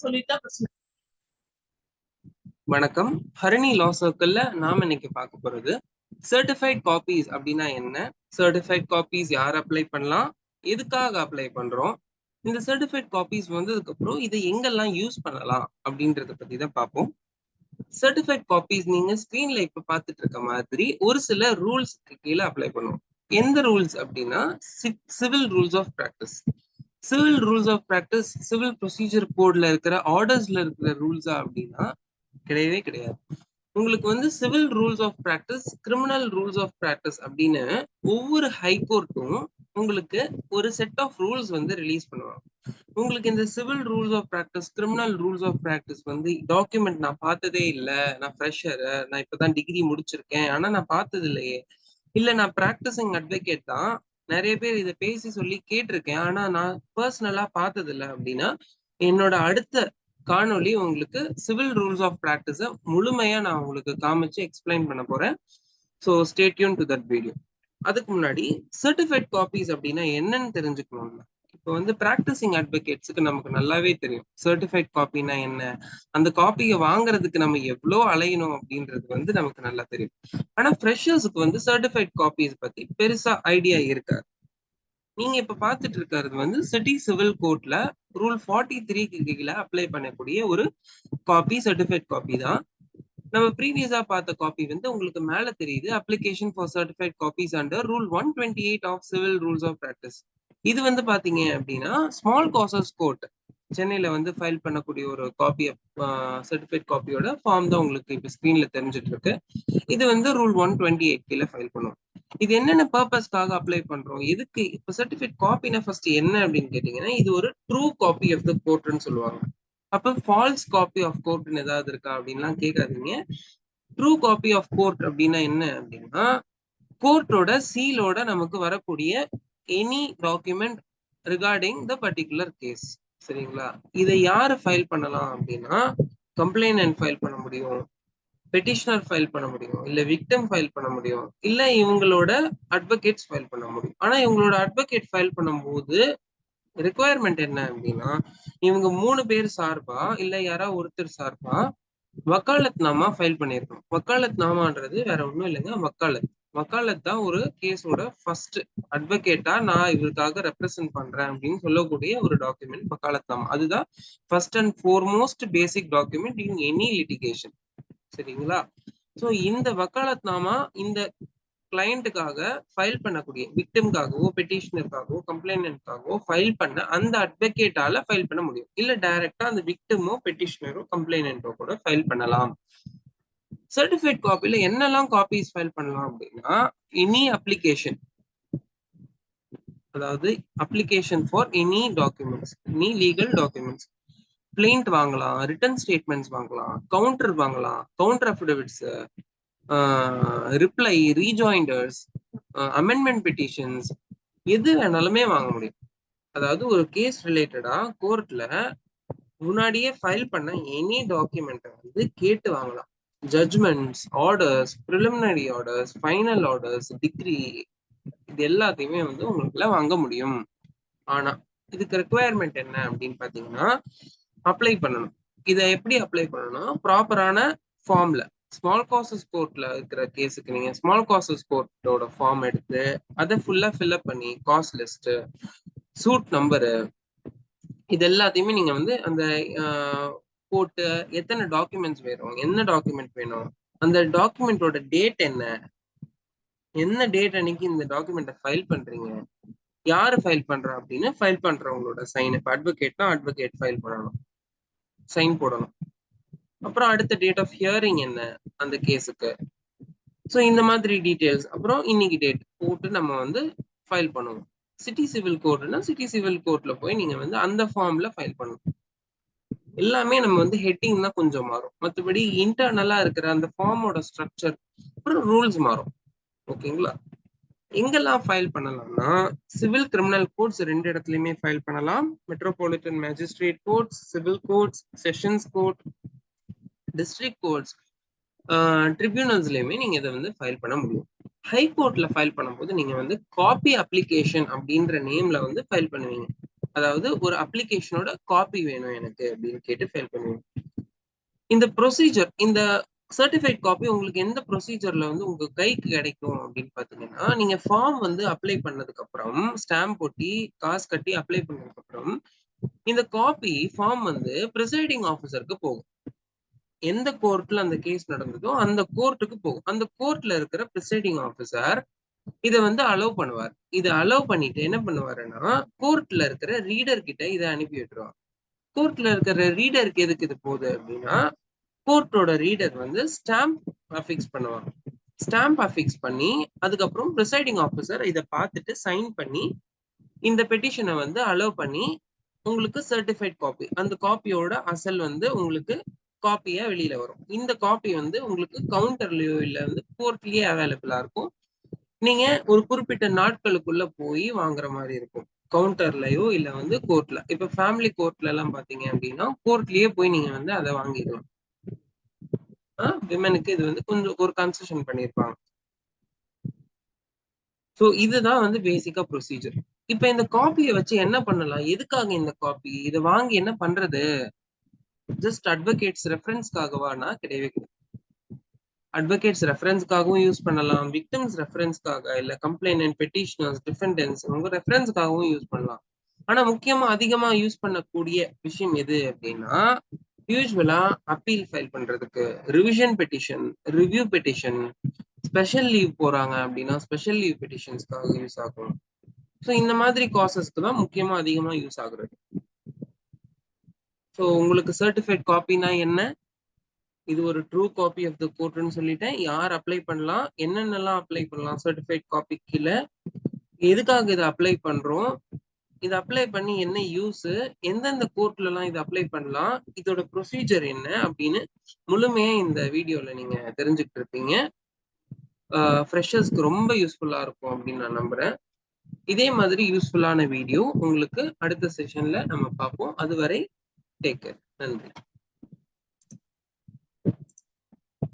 சொல்லிட்டா பிரச்சனை. வணக்கம். ஹரிணி லா சர்க்கிள்ல நாம இன்னைக்கு பார்க்க போறது சர்டிஃபைட் காப்பீஸ் அப்படின்னா என்ன, சர்டிஃபைட் காப்பீஸ் யார் அப்ளை பண்ணலாம், எதுக்காக அப்ளை பண்றோம், இந்த சர்டிஃபைட் காப்பீஸ் வந்ததுக்கு அப்புறம் இதை எங்கெல்லாம் யூஸ் பண்ணலாம் அப்படின்றத பத்தி தான் பார்ப்போம். சர்டிஃபைட் காப்பீஸ் நீங்க ஸ்கிரீன்ல இப்ப பார்த்துட்டு இருக்க மாதிரி ஒரு சில ரூல்ஸ்க்கு கீழே அப்ளை பண்ணுவோம். எந்த ரூல்ஸ் அப்படின்னா civil rules of practice. Civil rules of practice civil procedure கோட்ல இருக்கிற ஆர்டர்ஸ்ல இருக்கிற ரூல்ஸா அப்படின்னா கிடையவே கிடையாது. உங்களுக்கு வந்து civil rules of practice, criminal rules of practice அப்படின்னு ஒவ்வொரு ஹைகோர்ட்டும் உங்களுக்கு ஒரு செட் ஆஃப் ரூல்ஸ் வந்து ரிலீஸ் பண்ணுவாங்க. உங்களுக்கு இந்த civil rules of practice, criminal rules of practice வந்து டாக்குமெண்ட் நான் பார்த்ததே இல்லை, நான் ஃப்ரெஷர், நான் இப்பதான் டிகிரி முடிச்சிருக்கேன் ஆனா நான் பார்த்தது இல்லையே, இல்ல நான் பிராக்டிசிங் அட்வொகேட் தான், நிறைய பேர் இதை பேசி சொல்லி கேட்டிருக்கேன் ஆனா நான் பர்சனலா பார்த்தது இல்லை அப்படின்னா என்னோட அடுத்த காணொலி உங்களுக்கு சிவில் ரூல்ஸ் ஆஃப் பிராக்டிஸை முழுமையா நான் உங்களுக்கு காமிச்சு எக்ஸ்பிளைன் பண்ண போறேன். So stay tune to that video. அதுக்கு முன்னாடி சர்டிஃபைட் காப்பீஸ் அப்படின்னா என்னன்னு தெரிஞ்சுக்கணும்ல. இப்போ வந்து பிராக்டிசிங் அட்வொகேட்ஸுக்கு நமக்கு நல்லாவே தெரியும் சர்டிஃபைட் காப்பினா என்ன, அந்த காப்பியை வாங்குறதுக்கு நம்ம எவ்வளோ அலையணும் அப்படின்றது வந்து நமக்கு நல்லா தெரியும். ஆனா ஃப்ரெஷர்ஸுக்கு வந்து சர்டிஃபைட் காப்பீஸ் பத்தி பெருசா ஐடியா இருக்காது. நீங்க இப்ப பாத்துட்டு இருக்கிறது வந்து சிட்டி சிவில் கோர்ட்ல ரூல் 43க்கு கீழே அப்ளை பண்ணக்கூடிய ஒரு காப்பி, சர்டிஃபைட் காப்பி தான். நம்ம ப்ரீவியஸா பார்த்த காப்பி வந்து உங்களுக்கு மேல தெரியுது, application for certified copies under rule 128 of civil rules of practice. இது வந்து பாத்தீங்க அப்படின்னா ஸ்மால் காசஸ் கோர்ட் சென்னையில வந்து ஃபைல் பண்ணக்கூடிய ஒரு காப்பி, சர்டிஃபைட் காப்பியோட ஃபார்ம் தான் உங்களுக்கு இப்ப ஸ்கிரீன்ல தெரிஞ்சிட்டு இருக்கு. இது வந்து ரூல் 128 கீழே ஃபைல் பண்ணுவோம். இது என்னென்ன பர்பஸ்க்காக அப்ளை பண்றோம், எதுக்கு இப்போ சர்டிஃபைட் காப்பினா ஃபர்ஸ்ட் என்ன அப்படின்னு கேட்டீங்கன்னா, இது ஒரு ட்ரூ காப்பி ஆஃப் த கோர்ட்னு சொல்லுவாங்க. அப்ப ஃபால்ஸ் காப்பி ஆஃப் கோர்ட்னு ஏதாவது இருக்கா அப்படின்லாம் கேட்காதீங்க. ட்ரூ காப்பி ஆஃப் கோர்ட் அப்படின்னா என்ன அப்படின்னா, கோர்ட்டோட சீலோட நமக்கு வரக்கூடிய any document regarding the particular case. சரிங்களா? இதை யாரு ஃபைல் பண்ணலாம் அப்படின்னா, கம்ப்ளைனன்ட் ஃபைல் பண்ண முடியும், பெட்டிஷனர் ஃபைல் பண்ண முடியும், இல்ல விக்டம் ஃபைல் பண்ண முடியும், இல்ல இவங்களோட அட்வொகேட்ஸ் ஃபைல் பண்ண முடியும். ஆனா இவங்களோட அட்வொகேட் ஃபைல் பண்ணும்போது ரிக்குவயர்மெண்ட் என்ன அப்படின்னா, இவங்க 3 பேர் சார்பா இல்ல யாராவது ஒருத்தர் சார்பா வக்காலத் நாமா ஃபைல் பண்ணிருக்கணும். வக்காலத் நாமான்றது வேற ஒண்ணும் இல்லைங்க, வக்காலத் தான் ஒரு கேஸோட ஃபர்ஸ்ட் அட்வொகேட்டா நான் இவருக்காக ரெப்ரசென்ட் பண்றேன் அப்படின்னு சொல்லக்கூடிய ஒரு டாக்குமெண்ட் வக்காலத் நாமா. அதுதான் first and foremost basic document in any litigation. சரிங்களா? சோ இந்த வக்காலத் நாமா இந்த கிளையண்ட்டுக்காக ஃபைல் பண்ணக்கூடிய விக்டிம்காகவோ பெட்டிஷனருக்காகவோ கம்ப்ளைனன்ட்காகவோ ஃபைல் பண்ண அந்த அட்வொகேட்டால ஃபைல் பண்ண முடியும். இல்ல டைரக்டா அந்த விக்டிமோ பெட்டிஷனரோ கம்ப்ளைனன்ட்டோ கூட ஃபைல் பண்ணலாம். சர்டிஃபைட் காப்பில என்னெல்லாம் காப்பீஸ் ஃபைல் பண்ணலாம் அப்படின்னா, எனி அப்ளிகேஷன், அதாவது application for any documents, any legal documents, blind வாங்கலாம், ரிட்டர்ன் ஸ்டேட்மெண்ட்ஸ் வாங்கலாம், கவுண்டர் வாங்கலாம், counter affidavits, reply, ரீஜாயிண்டர்ஸ், amendment petitions, எது வேணாலுமே வாங்க முடியும். அதாவது ஒரு கேஸ் ரிலேட்டடா கோர்ட்ல முன்னாடியே ஃபைல் பண்ண எனி டாக்குமெண்ட்டை வந்து கேட்டு வாங்கலாம். Judgements, orders, preliminary orders, final orders, degree, இது எல்லாத்தையுமே வந்து உங்களுக்குல வாங்க முடியும். ஆனா இதுக்கு ரெக்குவயர்மெண்ட் என்ன அப்படின்னு பாத்தீங்கன்னா, அப்ளை பண்ணணும். இதை எப்படி அப்ளை பண்ணணும், ப்ராப்பரான ஃபார்ம்ல. ஸ்மால் காசஸ் கோர்ட்ல இருக்கிற கேஸுக்கு நீங்க ஸ்மால் காசஸ் கோர்ட்டோட ஃபார்ம் எடுத்து அதை ஃபுல்லா ஃபில்அப் பண்ணி காஸ்ட் லிஸ்ட், சூட் நம்பரு, இது எல்லாத்தையுமே நீங்க வந்து அந்த போட்டு எத்தனை டாக்குமெண்ட்ஸ் வேணும், என்ன டாக்குமெண்ட் வேணும், அந்த டாக்குமெண்டோட டேட் என்ன டேட் அன்னைக்கு இந்த டாக்குமெண்ட்டை ஃபைல் பண்றீங்க, யாரு ஃபைல் பண்றா அப்படின்னு ஃபைல் பண்றவங்களோட சைன். இப்போ அட்வொகேட்னா அட்வொகேட் ஃபைல் பண்ணணும், சைன் போடணும். அப்புறம் அடுத்த டேட் ஆஃப் ஹியரிங் என்ன அந்த கேஸுக்கு. ஸோ இந்த மாதிரி டீட்டெயில்ஸ், அப்புறம் இன்னைக்கு டேட் போட்டு நம்ம வந்து ஃபைல் பண்ணுவோம். சிட்டி சிவில் கோர்ட்னா சிட்டி சிவில் கோர்ட்ல போய் நீங்க வந்து அந்த ஃபார்ம்ல ஃபைல் பண்ணணும். எல்லாமே நம்ம வந்து ஹெட்டிங் தான் கொஞ்சம் மாறும், மற்றபடி இன்டர்னலா இருக்கிற அந்த ஃபார்மோட ஸ்ட்ரக்சர் அப்புறம் ரூல்ஸ் மாறும். ஓகேங்களா? எங்கெல்லாம் ஃபைல் பண்ணலாம்னா, சிவில் கிரிமினல் கோர்ட்ஸ் 2 இடத்துலயுமே ஃபைல் பண்ணலாம். Metropolitan magistrate courts, civil courts, sessions court, district courts, ட்ரிபியூனல்ஸ்லயுமே நீங்க இதை வந்து ஃபைல் பண்ண முடியும். ஹை கோர்ட்ல ஃபைல் பண்ணும்போது நீங்க வந்து காப்பி அப்ளிகேஷன் அப்படின்ற நேம்ல வந்து ஃபைல் பண்ணுவீங்க. அதாவது ஒரு அப்ளிகேஷனோட காப்பி வேணும் எனக்கு அப்படின்னு கேட்டு ஃபைல் பண்ணுவீங்க. இந்த ப்ரொசீஜர், இந்த சர்டிஃபைட் காப்பி உங்களுக்கு எந்த ப்ரொசீஜர்ல வந்து உங்க கைக்கு கிடைக்கும் அப்படின்னு பாத்தீங்கன்னா, நீங்க ஃபார்ம் வந்து அப்ளை பண்ணதுக்கு அப்புறம் ஸ்டாம்ப் ஒட்டி காசு கட்டி அப்ளை பண்ணதுக்கு அப்புறம் இந்த காப்பி ஃபார்ம் வந்து பிரிசைடிங் ஆஃபீஸருக்கு போகும். எந்த கோர்ட்ல அந்த கேஸ் நடந்ததோ அந்த கோர்ட்டுக்கு போகும். அந்த கோர்ட்ல இருக்கிற பிரிசைடிங் ஆஃபீஸர் இத வந்து அலோவ் பண்ணுவார். இத அலோவ் பண்ணிட்டு என்ன பண்ணுவாருன்னா, கோர்ட்ல இருக்கிற ரீடர் கிட்ட இத அனுப்பி விட்டுருவார். கோர்ட்ல இருக்கிற ரீடருக்கு எதுக்கு இது போகுது அப்படின்னா, கோர்ட்டோட ரீடர் வந்து ஸ்டாம்ப் அஃபிக்ஸ் பண்ணுவாங்க. ஸ்டாம்ப் அஃபிக்ஸ் பண்ணி அதுக்கப்புறம் பிரிசைடிங் ஆஃபீஸர் இத பார்த்துட்டு சைன் பண்ணி இந்த பெட்டிஷனை வந்து அலோவ் பண்ணி உங்களுக்கு சர்டிஃபைட் காப்பி, அந்த காப்பியோட அசல் வந்து உங்களுக்கு காப்பியா வெளியில வரும். இந்த காப்பி வந்து உங்களுக்கு கவுண்டர்லயோ இல்ல வந்து கோர்ட்லயே அவைலபிளா இருக்கும். நீங்க ஒரு குறிப்பிட்ட நாட்களுக்குள்ள போய் வாங்குற மாதிரி இருக்கும். கவுண்டர்லயோ இல்ல வந்து கோர்ட்ல. இப்ப ஃபேமிலி கோர்ட்ல எல்லாம் பாத்தீங்க அப்படின்னா கோர்ட்லயே போய் நீங்க வந்து அதை வாங்கிடலாம். விமனுக்கு இது வந்து கொஞ்சம் ஒரு கன்செஷன் பண்ணிருப்பாங்க. சோ இதுதான் வந்து பேசிக்கா ப்ரொசீஜர். இப்ப இந்த காப்பியை வச்சு என்ன பண்ணலாம்? எதுக்காக இந்த காப்பி? இதை வாங்கி என்ன பண்றது? ஜஸ்ட் அட்வொகேட்ஸ் ரெஃபரன்ஸ்க்காகவானா? கிடையவே கிடையாது. அட்வொகேட்ஸ் ரெஃபரன்ஸ்க்காகவும் யூஸ் பண்ணலாம், விக்டிம்ஸ் ரெஃபரன்ஸ்க்காக, இல்ல கம்ப்ளைனன்ட், பெட்டிஷனர்ஸ், டிஃபெண்டன்ஸ் உங்க ரெஃபரன்ஸ்க்காகவும் யூஸ் பண்ணலாம். ஆனா முக்கியமா அதிகமா யூஸ் பண்ணக்கூடிய விஷயம் எது அப்படின்னா, யூஸ்வலா அப்பீல் ஃபைல் பண்றதுக்கு, revision petition, review petition, special leave போறாங்க அப்படின்னா ஸ்பெஷல் லீவ் பெட்டிஷன்ஸ்க்காக யூஸ் ஆகும். ஸோ இந்த மாதிரி காசஸ்க்கு தான் முக்கியமா அதிகமா யூஸ் ஆகுறது. ஸோ உங்களுக்கு சர்டிஃபைட் காப்பினா என்ன? இது ஒரு ட்ரூ காப்பி ஆஃப் த கோர்ட்னு சொல்லிட்டேன். யார் அப்ளை பண்ணலாம், என்னென்னலாம் அப்ளை பண்ணலாம் சர்டிஃபைட் காப்பி கீழே, எதுக்காக இதை அப்ளை பண்றோம், இதை அப்ளை பண்ணி என்ன யூஸ், எந்தெந்த கோர்ட்ல எல்லாம் இதை அப்ளை பண்ணலாம், இதோட ப்ரொசீஜர் என்ன அப்படின்னு முழுமையா இந்த வீடியோல நீங்க தெரிஞ்சுக்கிட்டு இருப்பீங்க. ஃப்ரெஷர்ஸ்க்கு ரொம்ப யூஸ்ஃபுல்லா இருக்கும் அப்படின்னு நான் நம்புறேன். இதே மாதிரி யூஸ்ஃபுல்லான வீடியோ உங்களுக்கு அடுத்த செஷன்ல நம்ம பார்ப்போம். அதுவரை டேக் கேர். நன்றி.